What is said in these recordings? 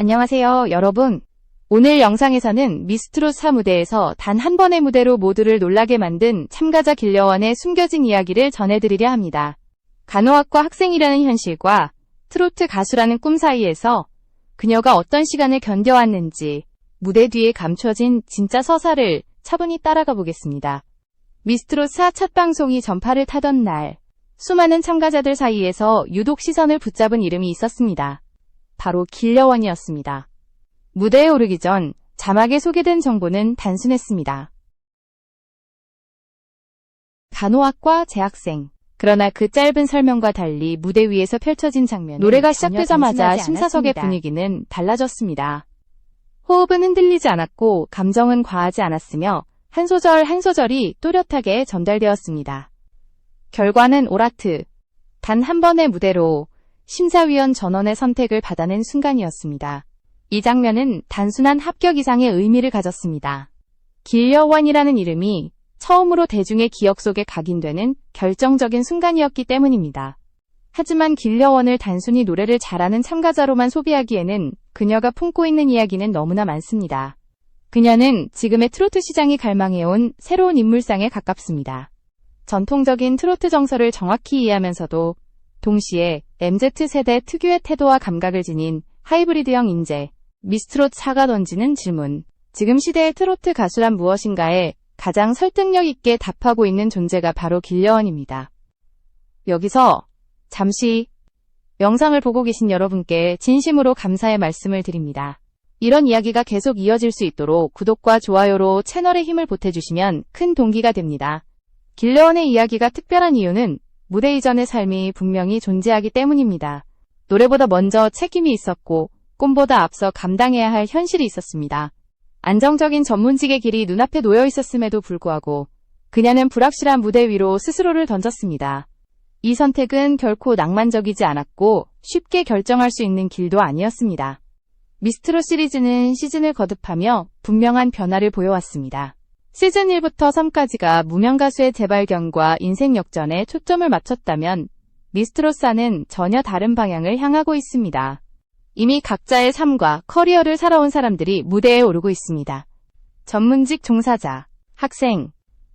안녕하세요, 여러분. 오늘 영상에서는 미스트롯 4 무대에서 단 한 번의 무대로 모두를 놀라게 만든 참가자 길려원의 숨겨진 이야기를 전해드리려 합니다. 간호학과 학생이라는 현실과 트로트 가수라는 꿈 사이에서 그녀가 어떤 시간을 견뎌왔는지 무대 뒤에 감춰진 진짜 서사를 차분히 따라가 보겠습니다. 미스트롯 4 첫 방송이 전파를 타던 날, 수많은 참가자들 사이에서 유독 시선을 붙잡은 이름이 있었습니다. 바로 길려원이었습니다. 무대에 오르기 전 자막에 소개된 정보는 단순했습니다. 간호학과 재학생. 그러나 그 짧은 설명과 달리 무대 위에서 펼쳐진 장면, 노래가 시작되자마자 심사석의 분위기는 달라졌습니다. 호흡은 흔들리지 않았고 감정은 과하지 않았으며 한 소절 한 소절이 또렷하게 전달되었습니다. 결과는 오라트. 단 한 번의 무대로 심사위원 전원의 선택을 받아낸 순간이었습니다. 이 장면은 단순한 합격 이상의 의미를 가졌습니다. 길려원이라는 이름이 처음으로 대중의 기억 속에 각인되는 결정적인 순간이었기 때문입니다. 하지만 길려원을 단순히 노래를 잘하는 참가자로만 소비하기에는 그녀가 품고 있는 이야기는 너무나 많습니다. 그녀는 지금의 트로트 시장이 갈망해온 새로운 인물상에 가깝습니다. 전통적인 트로트 정서를 정확히 이해하면서도 동시에 MZ세대 특유의 태도와 감각을 지닌 하이브리드형 인재, 미스트롯 4가 던지는 질문. 지금 시대의 트로트 가수란 무엇인가에 가장 설득력 있게 답하고 있는 존재가 바로 길려원입니다. 여기서 잠시 영상을 보고 계신 여러분께 진심으로 감사의 말씀을 드립니다. 이런 이야기가 계속 이어질 수 있도록 구독과 좋아요로 채널에 힘을 보태주시면 큰 동기가 됩니다. 길려원의 이야기가 특별한 이유는 무대 이전의 삶이 분명히 존재하기 때문입니다. 노래보다 먼저 책임이 있었고 꿈보다 앞서 감당해야 할 현실이 있었습니다. 안정적인 전문직의 길이 눈앞에 놓여 있었음에도 불구하고 그녀는 불확실한 무대 위로 스스로를 던졌습니다. 이 선택은 결코 낭만적이지 않았고 쉽게 결정할 수 있는 길도 아니었습니다. 미스트롯 시리즈는 시즌을 거듭하며 분명한 변화를 보여왔습니다. 시즌 1부터 3까지가 무명 가수의 재발견과 인생 역전에 초점을 맞췄다면 미스트롯 4는 전혀 다른 방향을 향하고 있습니다. 이미 각자의 삶과 커리어를 살아온 사람들이 무대에 오르고 있습니다. 전문직 종사자, 학생,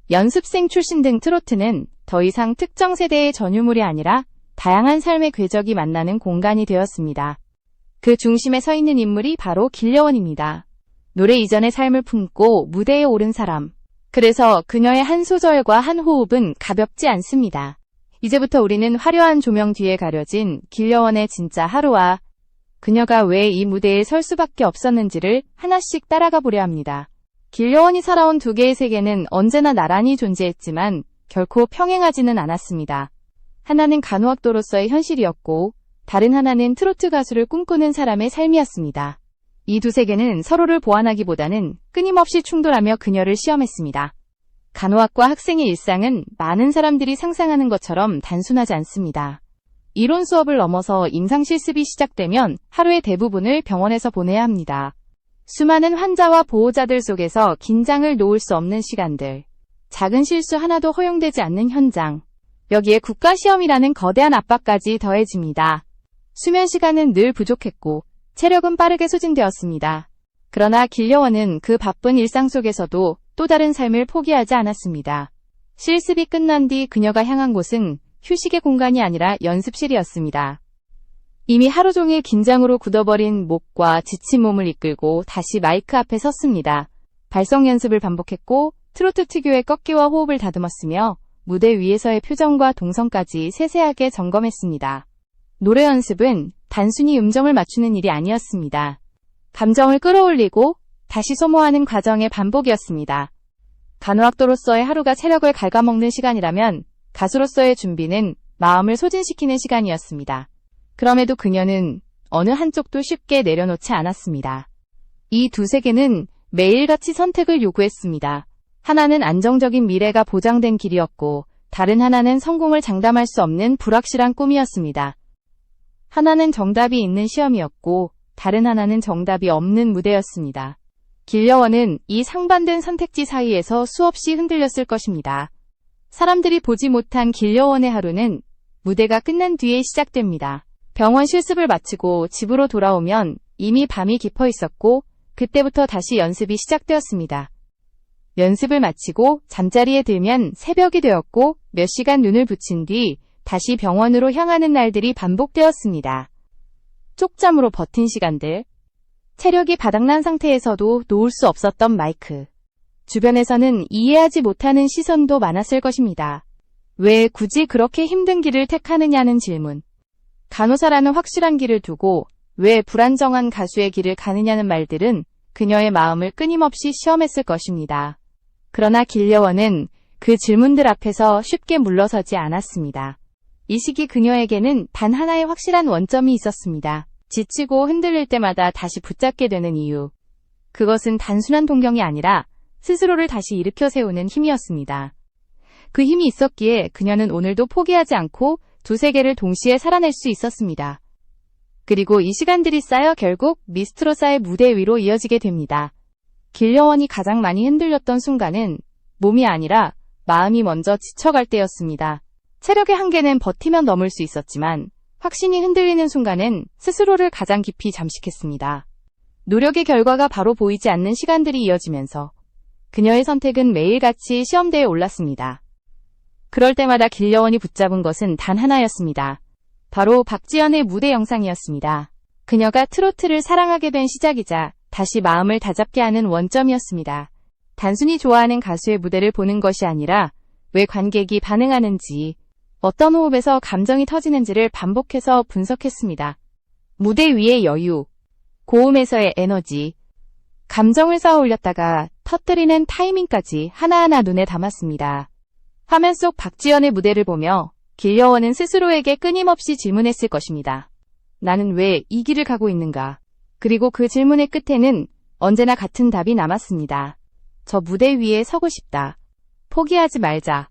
연습생 출신 등 트로트는 더 이상 특정 세대의 전유물이 아니라 다양한 삶의 궤적이 만나는 공간이 되었습니다. 그 중심에 서 있는 인물이 바로 길려원입니다. 노래 이전의 삶을 품고 무대에 오른 사람. 그래서 그녀의 한 소절과 한 호흡은 가볍지 않습니다. 이제부터 우리는 화려한 조명 뒤에 가려진 길려원의 진짜 하루와 그녀가 왜 이 무대에 설 수밖에 없었는지를 하나씩 따라가 보려 합니다. 길려원이 살아온 두 개의 세계는 언제나 나란히 존재했지만 결코 평행하지는 않았습니다. 하나는 간호학도로서의 현실이었고 다른 하나는 트로트 가수를 꿈꾸는 사람의 삶이었습니다. 이 두 세계는 서로를 보완하기보다는 끊임없이 충돌하며 그녀를 시험했습니다. 간호학과 학생의 일상은 많은 사람들이 상상하는 것처럼 단순하지 않습니다. 이론 수업을 넘어서 임상 실습이 시작되면 하루의 대부분을 병원에서 보내야 합니다. 수많은 환자와 보호자들 속에서 긴장을 놓을 수 없는 시간들. 작은 실수 하나도 허용되지 않는 현장. 여기에 국가시험이라는 거대한 압박까지 더해집니다. 수면 시간은 늘 부족했고 체력은 빠르게 소진되었습니다. 그러나 길려원은 그 바쁜 일상 속에서도 또 다른 삶을 포기하지 않았습니다. 실습이 끝난 뒤 그녀가 향한 곳은 휴식의 공간이 아니라 연습실이었습니다. 이미 하루 종일 긴장으로 굳어버린 목과 지친 몸을 이끌고 다시 마이크 앞에 섰습니다. 발성 연습을 반복했고 트로트 특유의 꺾기와 호흡을 다듬었으며 무대 위에서의 표정과 동선까지 세세하게 점검했습니다. 노래 연습은 단순히 음정을 맞추는 일이 아니었습니다. 감정을 끌어올리고 다시 소모하는 과정의 반복이었습니다. 간호학도로서의 하루가 체력을 갉아먹는 시간이라면 가수로서의 준비는 마음을 소진시키는 시간이었습니다. 그럼에도 그녀는 어느 한쪽도 쉽게 내려놓지 않았습니다. 이 두 세계는 매일같이 선택을 요구했습니다. 하나는 안정적인 미래가 보장된 길이었고 다른 하나는 성공을 장담할 수 없는 불확실한 꿈이었습니다. 하나는 정답이 있는 시험이었고 다른 하나는 정답이 없는 무대였습니다. 길려원은 이 상반된 선택지 사이에서 수없이 흔들렸을 것입니다. 사람들이 보지 못한 길려원의 하루는 무대가 끝난 뒤에 시작됩니다. 병원 실습을 마치고 집으로 돌아오면 이미 밤이 깊어 있었고 그때부터 다시 연습이 시작되었습니다. 연습을 마치고 잠자리에 들면 새벽이 되었고 몇 시간 눈을 붙인 뒤 다시 병원으로 향하는 날들이 반복되었습니다. 쪽잠으로 버틴 시간들. 체력이 바닥난 상태에서도 놓을 수 없었던 마이크. 주변에서는 이해하지 못하는 시선도 많았을 것입니다. 왜 굳이 그렇게 힘든 길을 택하느냐는 질문. 간호사라는 확실한 길을 두고 왜 불안정한 가수의 길을 가느냐는 말들은 그녀의 마음을 끊임없이 시험했을 것입니다. 그러나 길려원은 그 질문들 앞에서 쉽게 물러서지 않았습니다. 이 시기 그녀에게는 단 하나의 확실한 원점이 있었습니다. 지치고 흔들릴 때마다 다시 붙잡게 되는 이유. 그것은 단순한 동경이 아니라 스스로를 다시 일으켜 세우는 힘이었습니다. 그 힘이 있었기에 그녀는 오늘도 포기하지 않고 두세 개를 동시에 살아낼 수 있었습니다. 그리고 이 시간들이 쌓여 결국 미스트로사의 무대 위로 이어지게 됩니다. 길려원이 가장 많이 흔들렸던 순간은 몸이 아니라 마음이 먼저 지쳐갈 때였습니다. 체력의 한계는 버티면 넘을 수 있었지만 확신이 흔들리는 순간은 스스로를 가장 깊이 잠식했습니다. 노력의 결과가 바로 보이지 않는 시간들이 이어지면서 그녀의 선택은 매일같이 시험대에 올랐습니다. 그럴 때마다 길려원이 붙잡은 것은 단 하나였습니다. 바로 박지연의 무대 영상이었습니다. 그녀가 트로트를 사랑하게 된 시작이자 다시 마음을 다잡게 하는 원점이었습니다. 단순히 좋아하는 가수의 무대를 보는 것이 아니라 왜 관객이 반응하는지, 어떤 호흡에서 감정이 터지는지를 반복해서 분석했습니다. 무대 위의 여유, 고음에서의 에너지, 감정을 쌓아 올렸다가 터뜨리는 타이밍까지 하나하나 눈에 담았습니다. 화면 속 박지연의 무대를 보며 길려원은 스스로에게 끊임없이 질문했을 것입니다. 나는 왜 이 길을 가고 있는가? 그리고 그 질문의 끝에는 언제나 같은 답이 남았습니다. 저 무대 위에 서고 싶다. 포기하지 말자.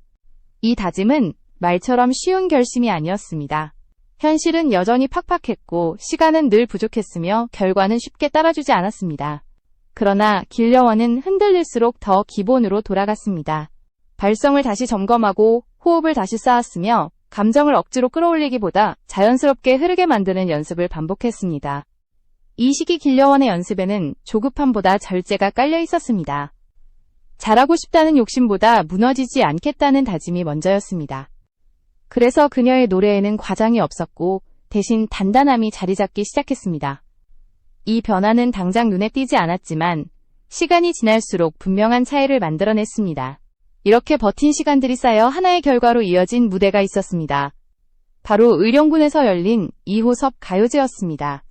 이 다짐은 말처럼 쉬운 결심이 아니었습니다. 현실은 여전히 팍팍했고 시간은 늘 부족했으며 결과는 쉽게 따라주지 않았습니다. 그러나 길려원은 흔들릴수록 더 기본으로 돌아갔습니다. 발성을 다시 점검하고 호흡을 다시 쌓았으며 감정을 억지로 끌어올리기보다 자연스럽게 흐르게 만드는 연습을 반복했습니다. 이 시기 길려원의 연습에는 조급함보다 절제가 깔려 있었습니다. 잘하고 싶다는 욕심보다 무너지지 않겠다는 다짐이 먼저였습니다. 그래서 그녀의 노래에는 과장이 없었고 대신 단단함이 자리 잡기 시작했습니다. 이 변화는 당장 눈에 띄지 않았지만 시간이 지날수록 분명한 차이를 만들어냈습니다. 이렇게 버틴 시간들이 쌓여 하나의 결과로 이어진 무대가 있었습니다. 바로 의령군에서 열린 2호섭 가요제였습니다.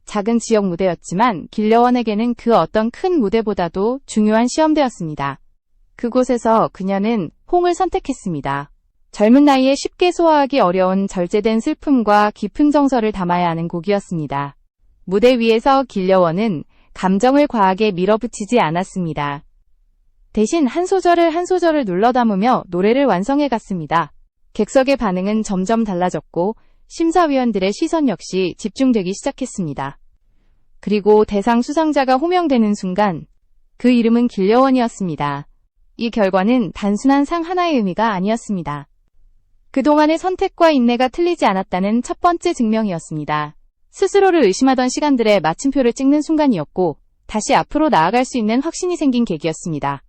작은 지역 무대였지만 길려원에게는 그 어떤 큰 무대보다도 중요한 시험대였습니다. 그곳에서 그녀는 홍을 선택했습니다. 젊은 나이에 쉽게 소화하기 어려운 절제된 슬픔과 깊은 정서를 담아야 하는 곡이었습니다. 무대 위에서 길려원은 감정을 과하게 밀어붙이지 않았습니다. 대신 한 소절을 한 소절을 눌러 담으며 노래를 완성해 갔습니다. 객석의 반응은 점점 달라졌고 심사위원들의 시선 역시 집중되기 시작했습니다. 그리고 대상 수상자가 호명되는 순간 그 이름은 길려원이었습니다. 이 결과는 단순한 상 하나의 의미가 아니었습니다. 그동안의 선택과 인내가 틀리지 않았다는 첫 번째 증명이었습니다. 스스로를 의심하던 시간들에 마침표를 찍는 순간이었고 다시 앞으로 나아갈 수 있는 확신이 생긴 계기였습니다.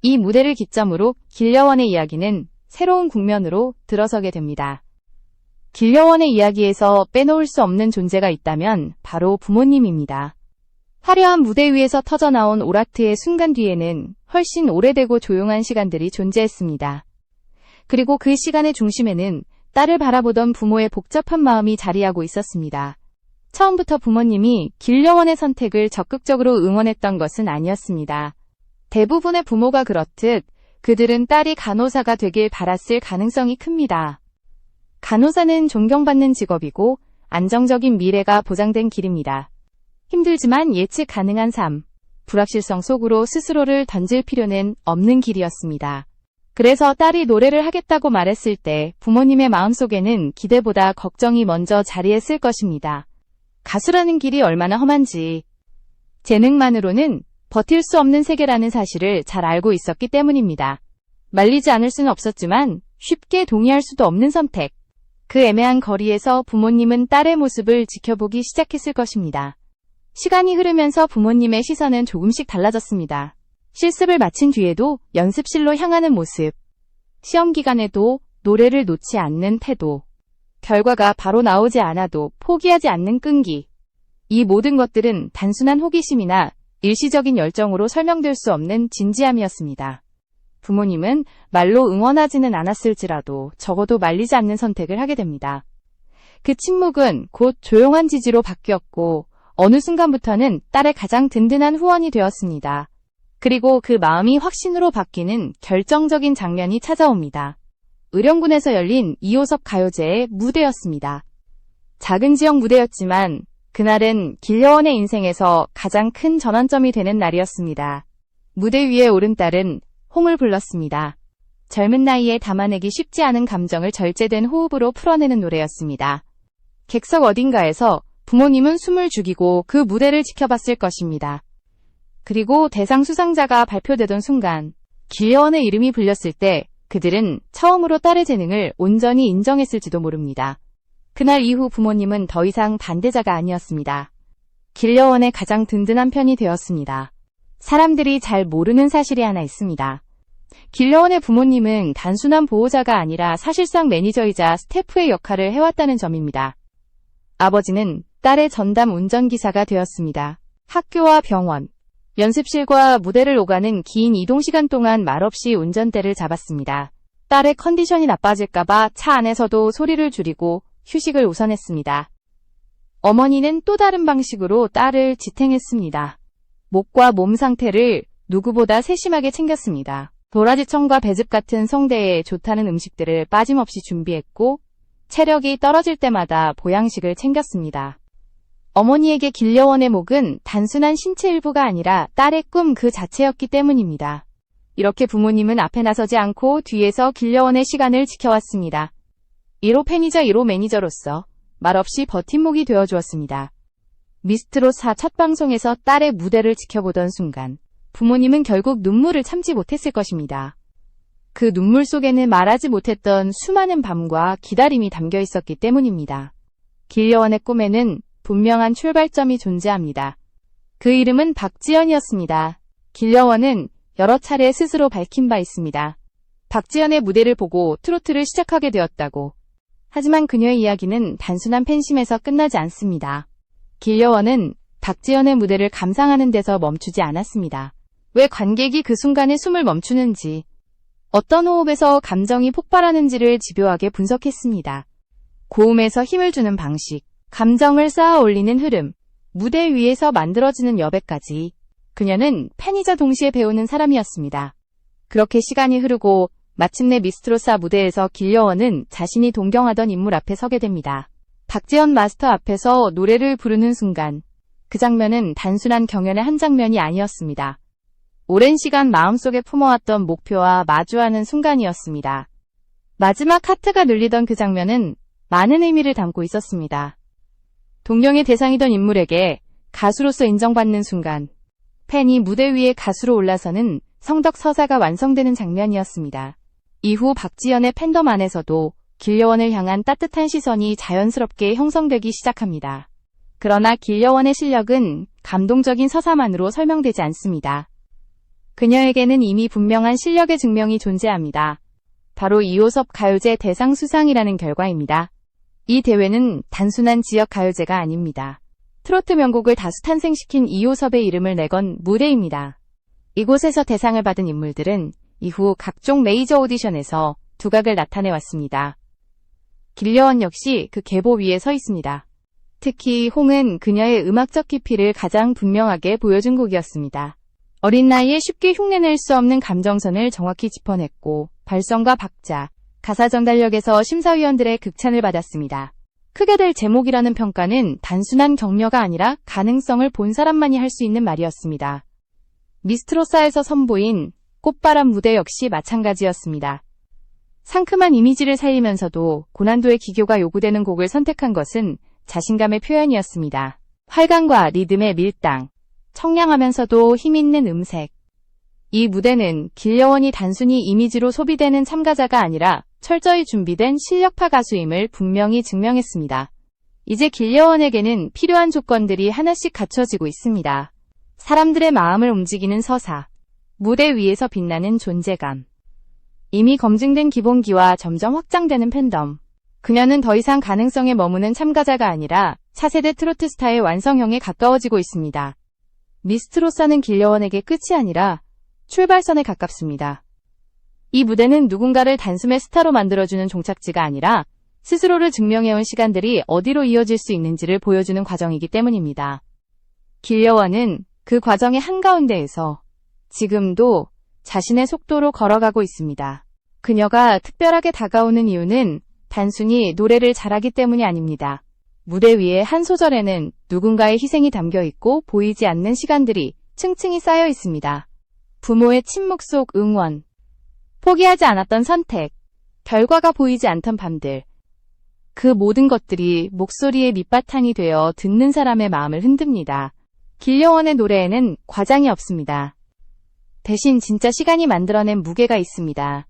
이 무대를 기점으로 길려원의 이야기는 새로운 국면으로 들어서게 됩니다. 길려원의 이야기에서 빼놓을 수 없는 존재가 있다면 바로 부모님입니다. 화려한 무대 위에서 터져나온 오라트의 순간 뒤에는 훨씬 오래되고 조용한 시간들이 존재했습니다. 그리고 그 시간의 중심에는 딸을 바라보던 부모의 복잡한 마음이 자리하고 있었습니다. 처음부터 부모님이 길려원의 선택을 적극적으로 응원했던 것은 아니었습니다. 대부분의 부모가 그렇듯 그들은 딸이 간호사가 되길 바랐을 가능성이 큽니다. 간호사는 존경받는 직업이고 안정적인 미래가 보장된 길입니다. 힘들지만 예측 가능한 삶, 불확실성 속으로 스스로를 던질 필요는 없는 길이었습니다. 그래서 딸이 노래를 하겠다고 말했을 때 부모님의 마음속에는 기대보다 걱정이 먼저 자리했을 것입니다. 가수라는 길이 얼마나 험한지, 재능만으로는 버틸 수 없는 세계라는 사실을 잘 알고 있었기 때문입니다. 말리지 않을 수는 없었지만 쉽게 동의할 수도 없는 선택. 그 애매한 거리에서 부모님은 딸의 모습을 지켜보기 시작했을 것입니다. 시간이 흐르면서 부모님의 시선은 조금씩 달라졌습니다. 실습을 마친 뒤에도 연습실로 향하는 모습, 시험 기간에도 노래를 놓지 않는 태도, 결과가 바로 나오지 않아도 포기하지 않는 끈기. 이 모든 것들은 단순한 호기심이나 일시적인 열정으로 설명될 수 없는 진지함이었습니다. 부모님은 말로 응원하지는 않았을지라도 적어도 말리지 않는 선택을 하게 됩니다. 그 침묵은 곧 조용한 지지로 바뀌었고 어느 순간부터는 딸의 가장 든든한 후원이 되었습니다. 그리고 그 마음이 확신으로 바뀌는 결정적인 장면이 찾아옵니다. 의령군에서 열린 이호섭 가요제의 무대였습니다. 작은 지역 무대였지만 그날은 길려원의 인생에서 가장 큰 전환점이 되는 날이었습니다. 무대 위에 오른 딸은 홍을 불렀습니다. 젊은 나이에 담아내기 쉽지 않은 감정을 절제된 호흡으로 풀어내는 노래였습니다. 객석 어딘가에서 부모님은 숨을 죽이고 그 무대를 지켜봤을 것입니다. 그리고 대상 수상자가 발표되던 순간 길려원의 이름이 불렸을 때 그들은 처음으로 딸의 재능을 온전히 인정했을지도 모릅니다. 그날 이후 부모님은 더 이상 반대자가 아니었습니다. 길려원의 가장 든든한 편이 되었습니다. 사람들이 잘 모르는 사실이 하나 있습니다. 길려원의 부모님은 단순한 보호자가 아니라 사실상 매니저이자 스태프의 역할을 해왔다는 점입니다. 아버지는 딸의 전담 운전기사가 되었습니다. 학교와 병원, 연습실과 무대를 오가는 긴 이동시간 동안 말없이 운전대를 잡았습니다. 딸의 컨디션이 나빠질까봐 차 안에서도 소리를 줄이고 휴식을 우선했습니다. 어머니는 또 다른 방식으로 딸을 지탱했습니다. 목과 몸 상태를 누구보다 세심하게 챙겼습니다. 도라지청과 배즙 같은 성대에 좋다는 음식들을 빠짐없이 준비했고 체력이 떨어질 때마다 보양식을 챙겼습니다. 어머니에게 길려원의 목은 단순한 신체 일부가 아니라 딸의 꿈 그 자체였기 때문입니다. 이렇게 부모님은 앞에 나서지 않고 뒤에서 길려원의 시간을 지켜왔습니다. 1호 팬이자 1호 매니저로서 말없이 버팀목이 되어주었습니다. 미스트롯4 첫 방송에서 딸의 무대를 지켜보던 순간 부모님은 결국 눈물을 참지 못했을 것입니다. 그 눈물 속에는 말하지 못했던 수많은 밤과 기다림이 담겨 있었기 때문입니다. 길려원의 꿈에는 분명한 출발점이 존재합니다. 그 이름은 박지연이었습니다. 길려원은 여러 차례 스스로 밝힌 바 있습니다. 박지연의 무대를 보고 트로트를 시작하게 되었다고. 하지만 그녀의 이야기는 단순한 팬심에서 끝나지 않습니다. 길려원은 박지연의 무대를 감상하는 데서 멈추지 않았습니다. 왜 관객이 그 순간에 숨을 멈추는지, 어떤 호흡에서 감정이 폭발하는지를 집요하게 분석했습니다. 고음에서 힘을 주는 방식, 감정을 쌓아 올리는 흐름, 무대 위에서 만들어지는 여백까지 그녀는 팬이자 동시에 배우는 사람이었습니다. 그렇게 시간이 흐르고 마침내 미스트롯4 무대에서 길려원은 자신이 동경하던 인물 앞에 서게 됩니다. 박지연 마스터 앞에서 노래를 부르는 순간 그 장면은 단순한 경연의 한 장면이 아니었습니다. 오랜 시간 마음속에 품어왔던 목표와 마주하는 순간이었습니다. 마지막 하트가 눌리던 그 장면은 많은 의미를 담고 있었습니다. 동경의 대상이던 인물에게 가수로서 인정받는 순간, 팬이 무대 위에 가수로 올라서는 성덕서사가 완성되는 장면이었습니다. 이후 박지연의 팬덤 안에서도 길려원을 향한 따뜻한 시선이 자연스럽게 형성되기 시작합니다. 그러나 길려원의 실력은 감동적인 서사만으로 설명되지 않습니다. 그녀에게는 이미 분명한 실력의 증명이 존재합니다. 바로 이호섭 가요제 대상 수상이라는 결과입니다. 이 대회는 단순한 지역 가요제가 아닙니다. 트로트 명곡을 다수 탄생시킨 이호섭의 이름을 내건 무대입니다. 이곳에서 대상을 받은 인물들은 이후 각종 메이저 오디션에서 두각을 나타내왔습니다. 길려원 역시 그 계보 위에 서 있습니다. 특히 홍은 그녀의 음악적 깊이를 가장 분명하게 보여준 곡이었습니다. 어린 나이에 쉽게 흉내낼 수 없는 감정선을 정확히 짚어냈고 발성과 박자, 가사 전달력에서 심사위원들의 극찬을 받았습니다. 크게 될 제목이라는 평가는 단순한 격려가 아니라 가능성을 본 사람만이 할 수 있는 말이었습니다. 미스트롯사에서 선보인 꽃바람 무대 역시 마찬가지였습니다. 상큼한 이미지를 살리면서도 고난도의 기교가 요구되는 곡을 선택한 것은 자신감의 표현이었습니다. 활강과 리듬의 밀당, 청량하면서도 힘있는 음색. 이 무대는 길려원이 단순히 이미지로 소비되는 참가자가 아니라 철저히 준비된 실력파 가수임을 분명히 증명했습니다. 이제 길려원에게는 필요한 조건들이 하나씩 갖춰지고 있습니다. 사람들의 마음을 움직이는 서사, 무대 위에서 빛나는 존재감, 이미 검증된 기본기와 점점 확장되는 팬덤. 그녀는 더 이상 가능성에 머무는 참가자가 아니라 차세대 트로트 스타의 완성형에 가까워지고 있습니다. 미스트로사는 길려원에게 끝이 아니라 출발선에 가깝습니다. 이 무대는 누군가를 단숨에 스타로 만들어주는 종착지가 아니라 스스로를 증명해온 시간들이 어디로 이어질 수 있는지를 보여주는 과정이기 때문입니다. 길려원은 그 과정의 한가운데에서 지금도 자신의 속도로 걸어가고 있습니다. 그녀가 특별하게 다가오는 이유는 단순히 노래를 잘하기 때문이 아닙니다. 무대 위의 한 소절에는 누군가의 희생이 담겨 있고 보이지 않는 시간들이 층층이 쌓여 있습니다. 부모의 침묵 속 응원, 포기하지 않았던 선택, 결과가 보이지 않던 밤들. 그 모든 것들이 목소리의 밑바탕이 되어 듣는 사람의 마음을 흔듭니다. 길려원의 노래에는 과장이 없습니다. 대신 진짜 시간이 만들어낸 무게가 있습니다.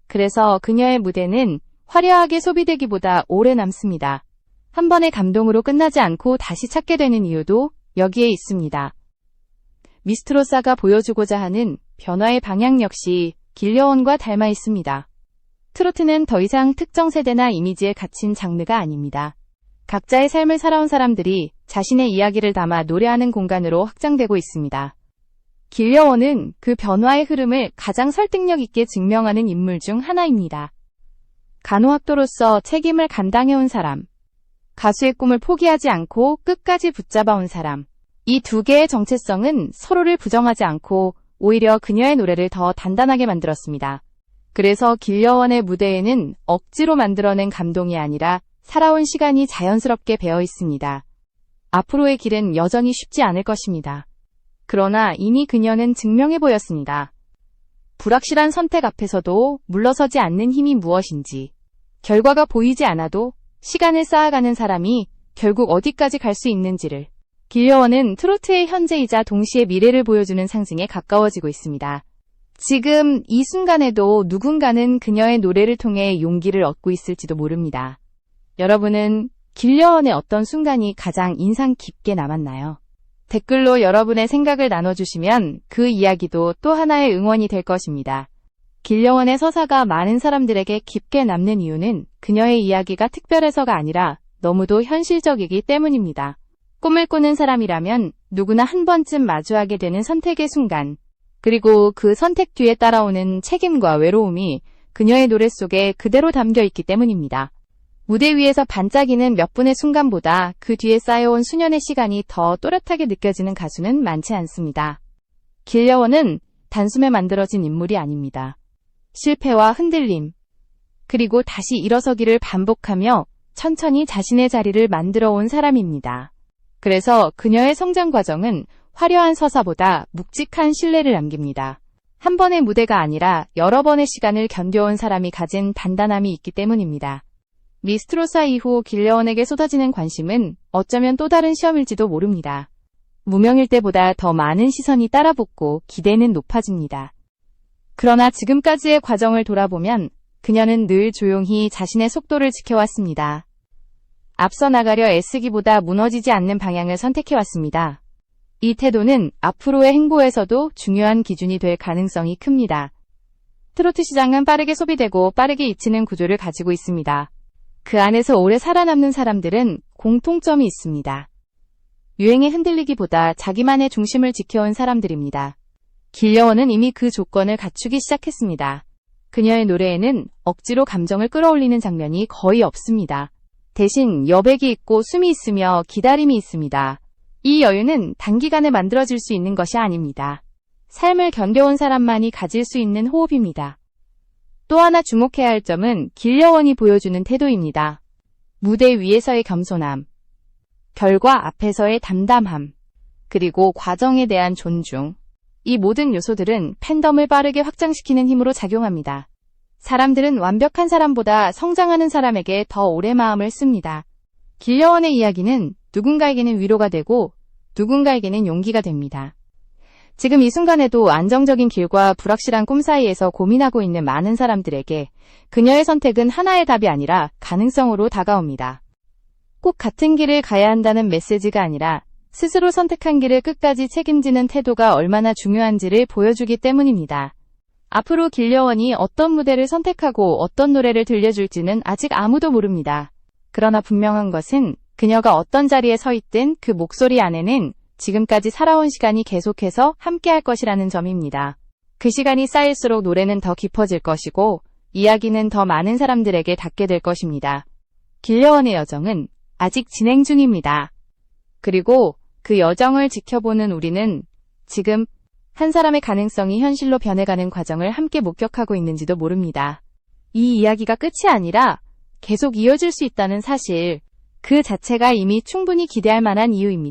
그래서 그녀의 무대는 화려하게 소비되기보다 오래 남습니다. 한 번의 감동으로 끝나지 않고 다시 찾게 되는 이유도 여기에 있습니다. 미스트로사가 보여주고자 하는 변화의 방향 역시 길려원과 닮아 있습니다. 트로트는 더 이상 특정 세대나 이미지에 갇힌 장르가 아닙니다. 각자의 삶을 살아온 사람들이 자신의 이야기를 담아 노래하는 공간으로 확장되고 있습니다. 길려원은 그 변화의 흐름을 가장 설득력 있게 증명하는 인물 중 하나입니다. 간호학도로서 책임을 감당해온 사람, 가수의 꿈을 포기하지 않고 끝까지 붙잡아온 사람. 이 두 개의 정체성은 서로를 부정하지 않고 오히려 그녀의 노래를 더 단단하게 만들었습니다. 그래서 길려원의 무대에는 억지로 만들어낸 감동이 아니라 살아온 시간이 자연스럽게 배어 있습니다. 앞으로의 길은 여전히 쉽지 않을 것입니다. 그러나 이미 그녀는 증명해 보였습니다. 불확실한 선택 앞에서도 물러서지 않는 힘이 무엇인지, 결과가 보이지 않아도 시간을 쌓아가는 사람이 결국 어디까지 갈 수 있는지를. 길려원은 트로트의 현재이자 동시에 미래를 보여주는 상징에 가까워지고 있습니다. 지금 이 순간에도 누군가는 그녀의 노래를 통해 용기를 얻고 있을지도 모릅니다. 여러분은 길려원의 어떤 순간이 가장 인상 깊게 남았나요? 댓글로 여러분의 생각을 나눠주시면 그 이야기도 또 하나의 응원이 될 것입니다. 길려원의 서사가 많은 사람들에게 깊게 남는 이유는 그녀의 이야기가 특별해서가 아니라 너무도 현실적이기 때문입니다. 꿈을 꾸는 사람이라면 누구나 한 번쯤 마주하게 되는 선택의 순간, 그리고 그 선택 뒤에 따라오는 책임과 외로움이 그녀의 노래 속에 그대로 담겨 있기 때문입니다. 무대 위에서 반짝이는 몇 분의 순간보다 그 뒤에 쌓여온 수년의 시간이 더 또렷하게 느껴지는 가수는 많지 않습니다. 길려원은 단숨에 만들어진 인물이 아닙니다. 실패와 흔들림, 그리고 다시 일어서기를 반복하며 천천히 자신의 자리를 만들어 온 사람입니다. 그래서 그녀의 성장 과정은 화려한 서사보다 묵직한 신뢰를 남깁니다. 한 번의 무대가 아니라 여러 번의 시간을 견뎌온 사람이 가진 단단함이 있기 때문입니다. 미스트로사 이후 길려원에게 쏟아지는 관심은 어쩌면 또 다른 시험일지도 모릅니다. 무명일 때보다 더 많은 시선이 따라붙고 기대는 높아집니다. 그러나 지금까지의 과정을 돌아보면 그녀는 늘 조용히 자신의 속도를 지켜왔습니다. 앞서 나가려 애쓰기보다 무너지지 않는 방향을 선택해왔습니다. 이 태도는 앞으로의 행보에서도 중요한 기준이 될 가능성이 큽니다. 트로트 시장은 빠르게 소비되고 빠르게 잊히는 구조를 가지고 있습니다. 그 안에서 오래 살아남는 사람들은 공통점이 있습니다. 유행에 흔들리기보다 자기만의 중심을 지켜온 사람들입니다. 길려원은 이미 그 조건을 갖추기 시작했습니다. 그녀의 노래에는 억지로 감정을 끌어올리는 장면이 거의 없습니다. 대신 여백이 있고 숨이 있으며 기다림이 있습니다. 이 여유는 단기간에 만들어질 수 있는 것이 아닙니다. 삶을 견뎌온 사람만이 가질 수 있는 호흡입니다. 또 하나 주목해야 할 점은 길려원이 보여주는 태도입니다. 무대 위에서의 겸손함, 결과 앞에서의 담담함, 그리고 과정에 대한 존중. 이 모든 요소들은 팬덤을 빠르게 확장시키는 힘으로 작용합니다. 사람들은 완벽한 사람보다 성장하는 사람에게 더 오래 마음을 씁니다. 길려원의 이야기는 누군가에게는 위로가 되고 누군가에게는 용기가 됩니다. 지금 이 순간에도 안정적인 길과 불확실한 꿈 사이에서 고민하고 있는 많은 사람들에게 그녀의 선택은 하나의 답이 아니라 가능성으로 다가옵니다. 꼭 같은 길을 가야 한다는 메시지가 아니라 스스로 선택한 길을 끝까지 책임지는 태도가 얼마나 중요한지를 보여주기 때문입니다. 앞으로 길려원이 어떤 무대를 선택하고 어떤 노래를 들려줄지는 아직 아무도 모릅니다. 그러나 분명한 것은 그녀가 어떤 자리에 서 있든 그 목소리 안에는 지금까지 살아온 시간이 계속해서 함께할 것이라는 점입니다. 그 시간이 쌓일수록 노래는 더 깊어질 것이고 이야기는 더 많은 사람들에게 닿게 될 것입니다. 길려원의 여정은 아직 진행 중입니다. 그리고 그 여정을 지켜보는 우리는 지금 한 사람의 가능성이 현실로 변해가는 과정을 함께 목격하고 있는지도 모릅니다. 이 이야기가 끝이 아니라 계속 이어질 수 있다는 사실, 그 자체가 이미 충분히 기대할 만한 이유입니다.